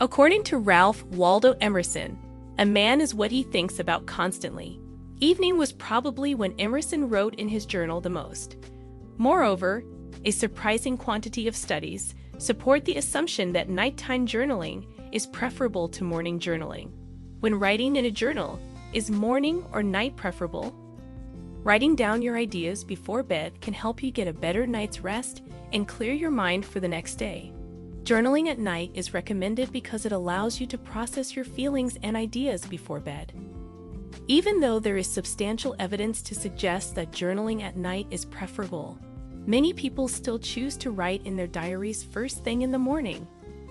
According to Ralph Waldo Emerson, a man is what he thinks about constantly. Evening was probably when Emerson wrote in his journal the most. Moreover, a surprising quantity of studies support the assumption that nighttime journaling is preferable to morning journaling. When writing in a journal, is morning or night preferable? Writing down your ideas before bed can help you get a better night's rest and clear your mind for the next day. Journaling at night is recommended because it allows you to process your feelings and ideas before bed. Even though there is substantial evidence to suggest that journaling at night is preferable, many people still choose to write in their diaries first thing in the morning.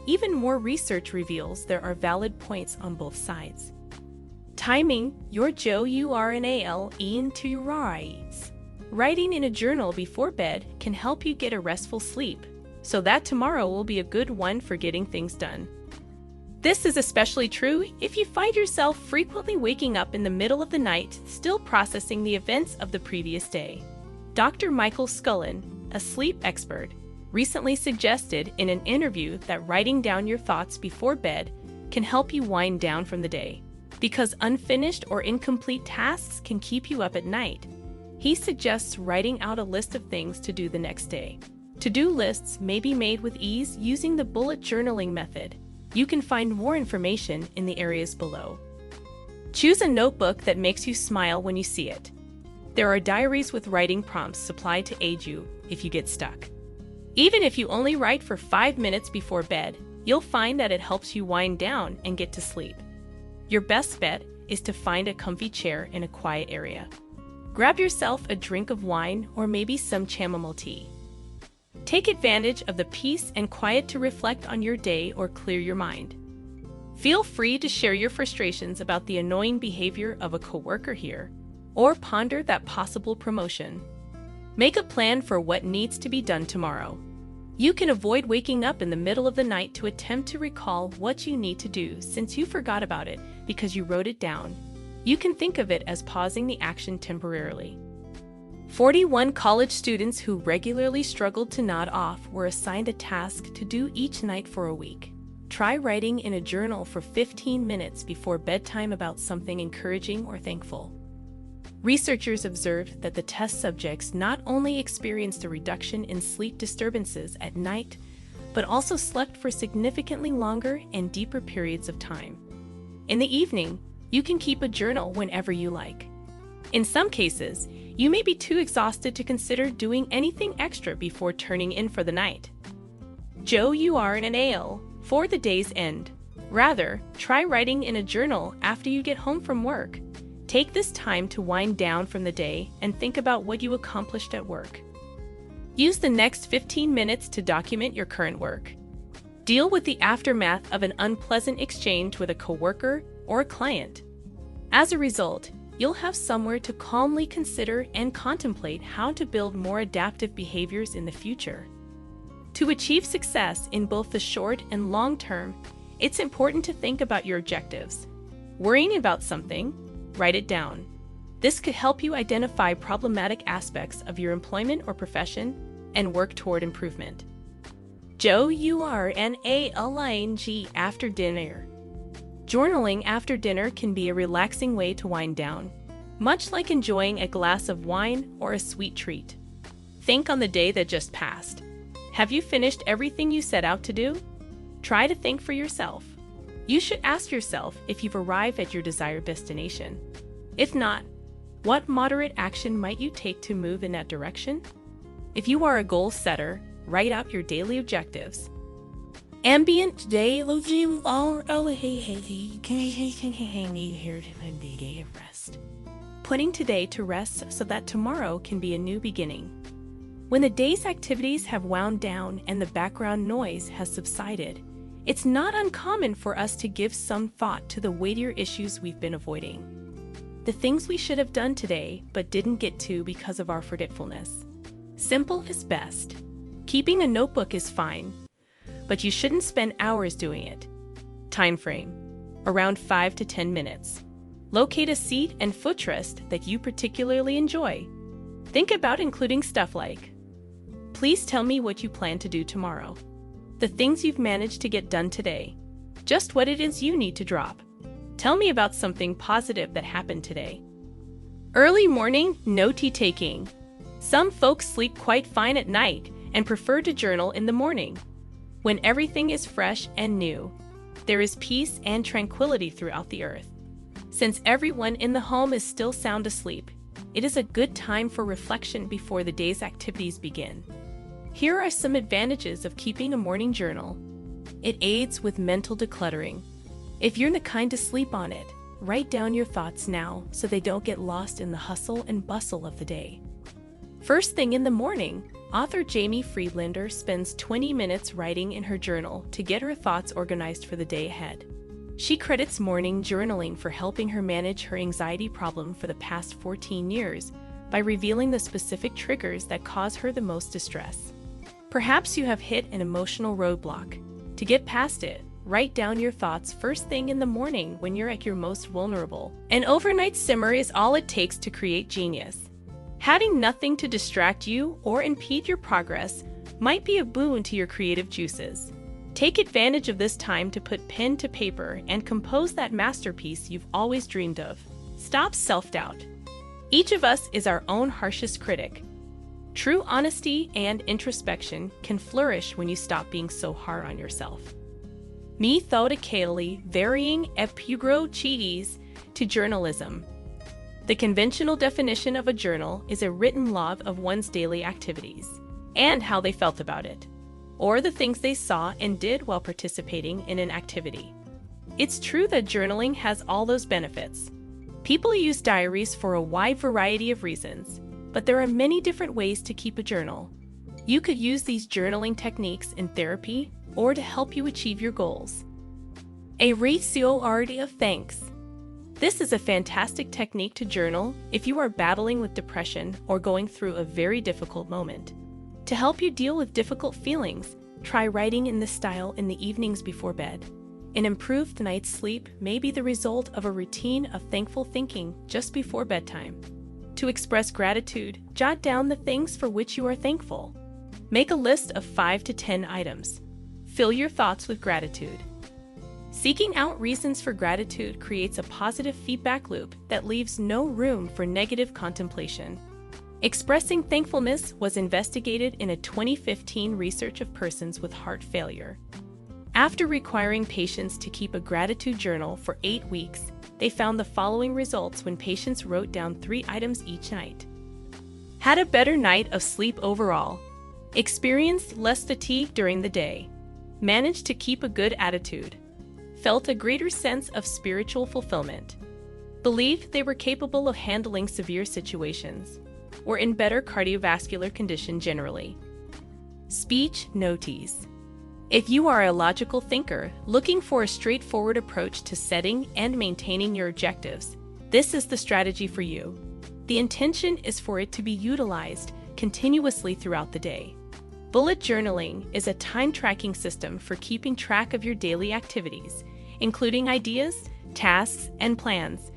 Even more research reveals there are valid points on both sides. Timing your journal into your eyes. Writing in a journal before bed can help you get a restful sleep, so that tomorrow will be a good one for getting things done. This is especially true if you find yourself frequently waking up in the middle of the night, still processing the events of the previous day. Dr. Michael Scullin, a sleep expert, recently suggested in an interview that writing down your thoughts before bed can help you wind down from the day, because unfinished or incomplete tasks can keep you up at night. He suggests writing out a list of things to do the next day. To-do lists may be made with ease using the bullet journaling method. You can find more information in the areas below. Choose a notebook that makes you smile when you see it. There are diaries with writing prompts supplied to aid you if you get stuck. Even if you only write for 5 minutes before bed, you'll find that it helps you wind down and get to sleep. Your best bet is to find a comfy chair in a quiet area. Grab yourself a drink of wine or maybe some chamomile tea. Take advantage of the peace and quiet to reflect on your day or clear your mind. Feel free to share your frustrations about the annoying behavior of a coworker here, or ponder that possible promotion. Make a plan for what needs to be done tomorrow. You can avoid waking up in the middle of the night to attempt to recall what you need to do since you forgot about it because you wrote it down. You can think of it as pausing the action temporarily. 41 college students who regularly struggled to nod off were assigned a task to do each night for a week. Try writing in a journal for 15 minutes before bedtime about something encouraging or thankful. Researchers observed that the test subjects not only experienced a reduction in sleep disturbances at night, but also slept for significantly longer and deeper periods of time. In the evening, you can keep a journal whenever you like. In some cases, you may be too exhausted to consider doing anything extra before turning in for the night. Journal for the day's end. Rather, try writing in a journal after you get home from work. Take this time to wind down from the day and think about what you accomplished at work. Use the next 15 minutes to document your current work. Deal with the aftermath of an unpleasant exchange with a coworker or a client. As a result, you'll have somewhere to calmly consider and contemplate how to build more adaptive behaviors in the future. To achieve success in both the short and long term, it's important to think about your objectives. Worrying about something, write it down. This could help you identify problematic aspects of your employment or profession and work toward improvement. Journaling after dinner. Journaling after dinner can be a relaxing way to wind down, much like enjoying a glass of wine or a sweet treat. Think on the day that just passed. Have you finished everything you set out to do? Try to think for yourself. You should ask yourself if you've arrived at your desired destination. If not, what moderate action might you take to move in that direction? If you are a goal setter, write out your daily objectives. Ambient day rest. Putting today to rest so that tomorrow can be a new beginning. When the day's activities have wound down and the background noise has subsided, it's not uncommon for us to give some thought to the weightier issues we've been avoiding. The things we should have done today but didn't get to because of our forgetfulness. Simple is best. Keeping a notebook is fine, but you shouldn't spend hours doing it. Time frame: around 5 to 10 minutes. Locate a seat and footrest that you particularly enjoy. Think about including stuff like, please tell me what you plan to do tomorrow. The things you've managed to get done today. just what it is you need to drop. Tell me about something positive that happened today. Early morning, no tea taking. Some folks sleep quite fine at night and prefer to journal in the morning. When everything is fresh and new, there is peace and tranquility throughout the earth. Since everyone in the home is still sound asleep, it is a good time for reflection before the day's activities begin. Here are some advantages of keeping a morning journal. It aids with mental decluttering. If you're the kind to sleep on it, write down your thoughts now so they don't get lost in the hustle and bustle of the day. First thing in the morning, author Jamie Friedlander spends 20 minutes writing in her journal to get her thoughts organized for the day ahead. She credits morning journaling for helping her manage her anxiety problem for the past 14 years by revealing the specific triggers that cause her the most distress. Perhaps you have hit an emotional roadblock. To get past it, write down your thoughts first thing in the morning when you're at your most vulnerable. An overnight simmer is all it takes to create genius. Having nothing to distract you or impede your progress might be a boon to your creative juices. Take advantage of this time to put pen to paper and compose that masterpiece you've always dreamed of. Stop self-doubt. Each of us is our own harshest critic. True honesty and introspection can flourish when you stop being so hard on yourself. Methodically varying epugro to journalism. The conventional definition of a journal is a written log of one's daily activities and how they felt about it, or the things they saw and did while participating in an activity. It's true that journaling has all those benefits. People use diaries for a wide variety of reasons, but there are many different ways to keep a journal. You could use these journaling techniques in therapy or to help you achieve your goals. A ratio of thanks. This is a fantastic technique to journal if you are battling with depression or going through a very difficult moment. To help you deal with difficult feelings, try writing in this style in the evenings before bed. An improved night's sleep may be the result of a routine of thankful thinking just before bedtime. To express gratitude, jot down the things for which you are thankful. Make a list of 5 to 10 items. Fill your thoughts with gratitude. Seeking out reasons for gratitude creates a positive feedback loop that leaves no room for negative contemplation. Expressing thankfulness was investigated in a 2015 research of persons with heart failure. After requiring patients to keep a gratitude journal for 8 weeks, they found the following results when patients wrote down 3 items each night. Had a better night of sleep overall. Experienced less fatigue during the day. Managed to keep a good attitude. Felt a greater sense of spiritual fulfillment. Believed they were capable of handling severe situations. Were in better cardiovascular condition generally. Speech notes. If you are a logical thinker looking for a straightforward approach to setting and maintaining your objectives, this is the strategy for you. The intention is for it to be utilized continuously throughout the day. Bullet journaling is a time-tracking system for keeping track of your daily activities, including ideas, tasks, and plans.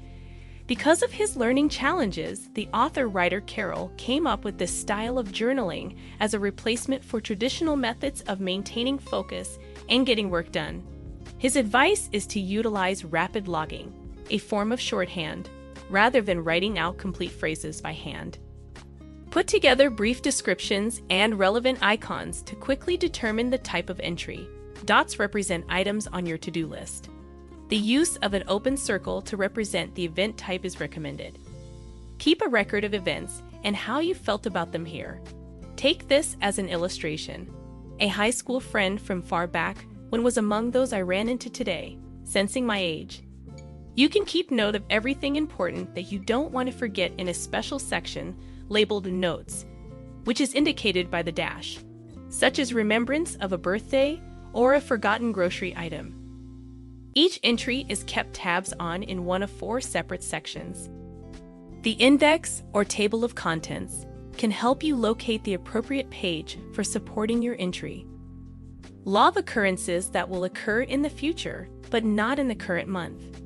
Because of his learning challenges, the author-writer Carroll came up with this style of journaling as a replacement for traditional methods of maintaining focus and getting work done. His advice is to utilize rapid logging, a form of shorthand, rather than writing out complete phrases by hand. Put together brief descriptions and relevant icons to quickly determine the type of entry. Dots represent items on your to-do list. The use of an open circle to represent the event type is recommended. Keep a record of events and how you felt about them here. Take this as an illustration. A high school friend from far back when was among those I ran into today, sensing my age. You can keep note of everything important that you don't want to forget in a special section labeled Notes, which is indicated by the dash, such as remembrance of a birthday or a forgotten grocery item. Each entry is kept tabs on in one of 4 separate sections. The index, or table of contents, can help you locate the appropriate page for supporting your entry. Log occurrences that will occur in the future, but not in the current month.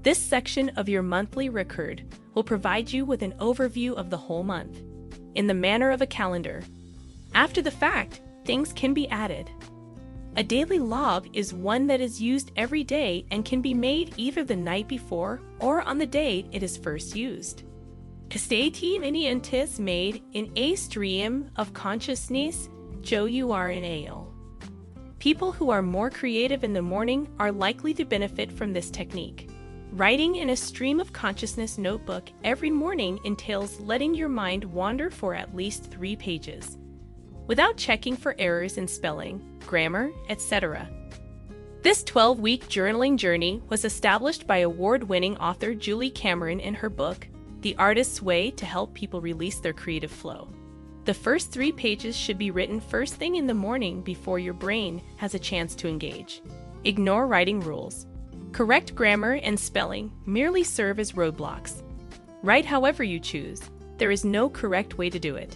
This section of your monthly record will provide you with an overview of the whole month, in the manner of a calendar. After the fact, things can be added. A daily log is one that is used every day and can be made either the night before or on the day it is first used. Estate menientes made in a stream of consciousness, Journal. People who are more creative in the morning are likely to benefit from this technique. Writing in a stream of consciousness notebook every morning entails letting your mind wander for at least 3 pages, without checking for errors in spelling, grammar, etc. This 12-week journaling journey was established by award-winning author Julie Cameron in her book, The Artist's Way, to help people release their creative flow. The first 3 pages should be written first thing in the morning before your brain has a chance to engage. Ignore writing rules. Correct grammar and spelling merely serve as roadblocks. Write however you choose. There is no correct way to do it.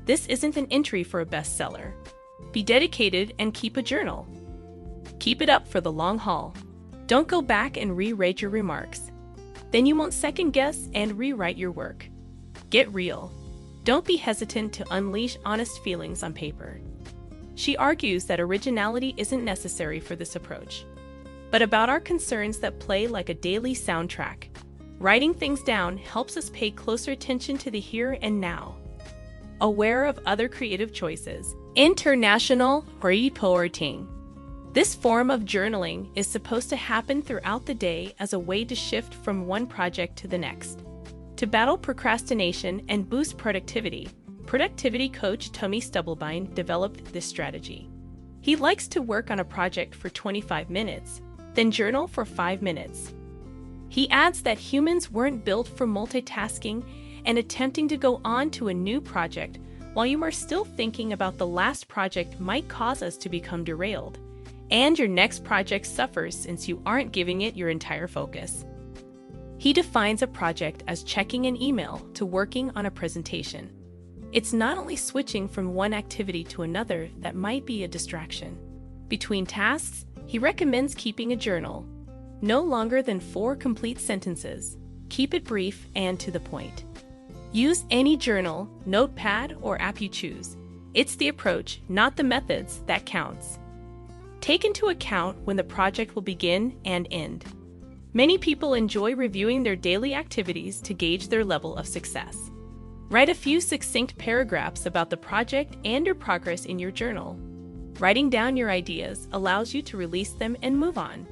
This isn't an entry for a bestseller. Be dedicated and keep a journal. Keep it up for the long haul. Don't go back and rewrite your remarks. Then you won't second-guess and rewrite your work. Get real. Don't be hesitant to unleash honest feelings on paper. She argues that originality isn't necessary for this approach, but about our concerns that play like a daily soundtrack. Writing things down helps us pay closer attention to the here and now. Aware of other creative choices. International reporting. This form of journaling is supposed to happen throughout the day as a way to shift from one project to the next. To battle procrastination and boost productivity, productivity coach Tommy Stubblebine developed this strategy. He likes to work on a project for 25 minutes, then journal for 5 minutes. He adds that humans weren't built for multitasking and attempting to go on to a new project while you are still thinking about the last project might cause us to become derailed, and your next project suffers since you aren't giving it your entire focus. He defines a project as checking an email to working on a presentation. It's not only switching from one activity to another that might be a distraction. Between tasks, he recommends keeping a journal. No longer than 4 complete sentences. Keep it brief and to the point. Use any journal, notepad, or app you choose. It's the approach, not the methods, that counts. Take into account when the project will begin and end. Many people enjoy reviewing their daily activities to gauge their level of success. Write a few succinct paragraphs about the project and your progress in your journal. Writing down your ideas allows you to release them and move on.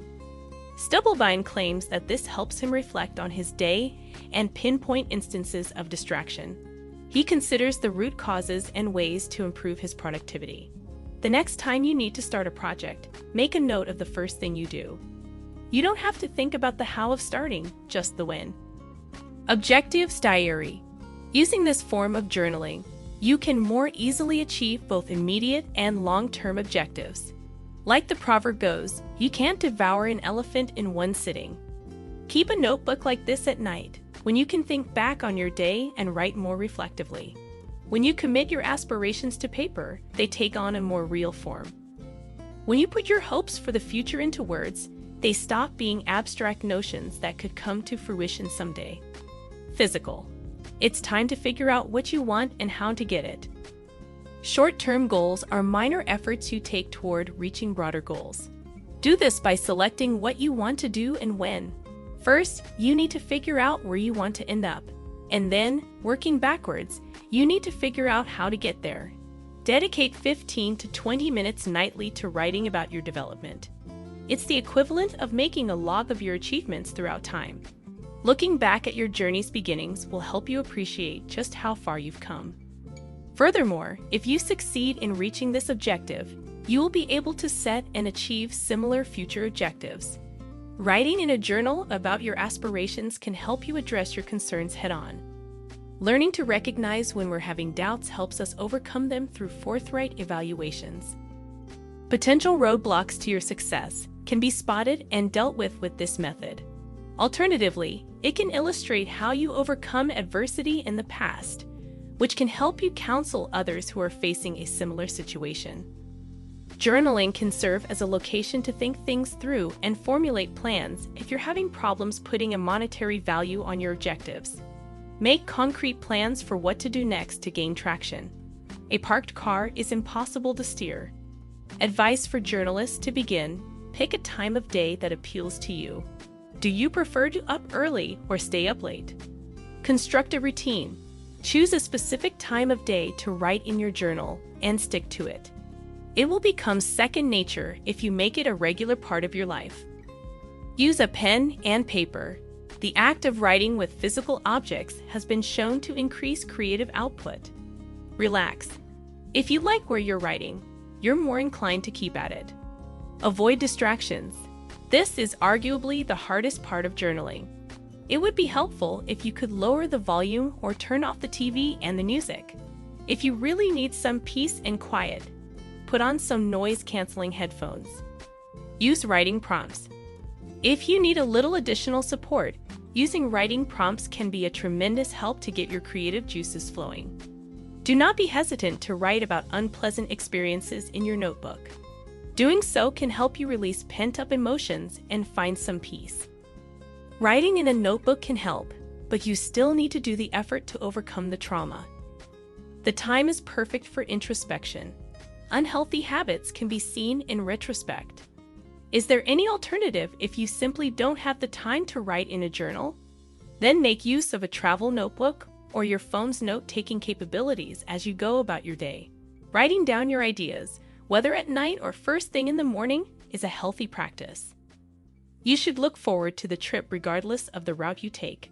Stubblebine claims that this helps him reflect on his day and pinpoint instances of distraction. He considers the root causes and ways to improve his productivity. The next time you need to start a project, make a note of the first thing you do. You don't have to think about the how of starting, just the when. Objectives diary. Using this form of journaling, you can more easily achieve both immediate and long-term objectives. Like the proverb goes, you can't devour an elephant in one sitting. Keep a notebook like this at night, when you can think back on your day and write more reflectively. When you commit your aspirations to paper, they take on a more real form. When you put your hopes for the future into words, they stop being abstract notions that could come to fruition someday. Physical. It's time to figure out what you want and how to get it. Short-term goals are minor efforts you take toward reaching broader goals. Do this by selecting what you want to do and when. First, you need to figure out where you want to end up. And then, working backwards, you need to figure out how to get there. Dedicate 15 to 20 minutes nightly to writing about your development. It's the equivalent of making a log of your achievements throughout time. Looking back at your journey's beginnings will help you appreciate just how far you've come. Furthermore, if you succeed in reaching this objective, you will be able to set and achieve similar future objectives. Writing in a journal about your aspirations can help you address your concerns head-on. Learning to recognize when we're having doubts helps us overcome them through forthright evaluations. Potential roadblocks to your success can be spotted and dealt with this method. Alternatively, it can illustrate how you overcome adversity in the past, which can help you counsel others who are facing a similar situation. Journaling can serve as a location to think things through and formulate plans if you're having problems putting a monetary value on your objectives. Make concrete plans for what to do next to gain traction. A parked car is impossible to steer. Advice for journalists to begin: pick a time of day that appeals to you. Do you prefer to up early or stay up late? Construct a routine. Choose a specific time of day to write in your journal and stick to it. It will become second nature if you make it a regular part of your life. Use a pen and paper. The act of writing with physical objects has been shown to increase creative output. Relax. If you like where you're writing, you're more inclined to keep at it. Avoid distractions. This is arguably the hardest part of journaling. It would be helpful if you could lower the volume or turn off the TV and the music. If you really need some peace and quiet, put on some noise-canceling headphones. Use writing prompts. If you need a little additional support, using writing prompts can be a tremendous help to get your creative juices flowing. Do not be hesitant to write about unpleasant experiences in your notebook. Doing so can help you release pent-up emotions and find some peace. Writing in a notebook can help, but you still need to do the effort to overcome the trauma. The time is perfect for introspection. Unhealthy habits can be seen in retrospect. Is there any alternative if you simply don't have the time to write in a journal? Then make use of a travel notebook or your phone's note-taking capabilities as you go about your day. Writing down your ideas, whether at night or first thing in the morning, is a healthy practice. You should look forward to the trip regardless of the route you take.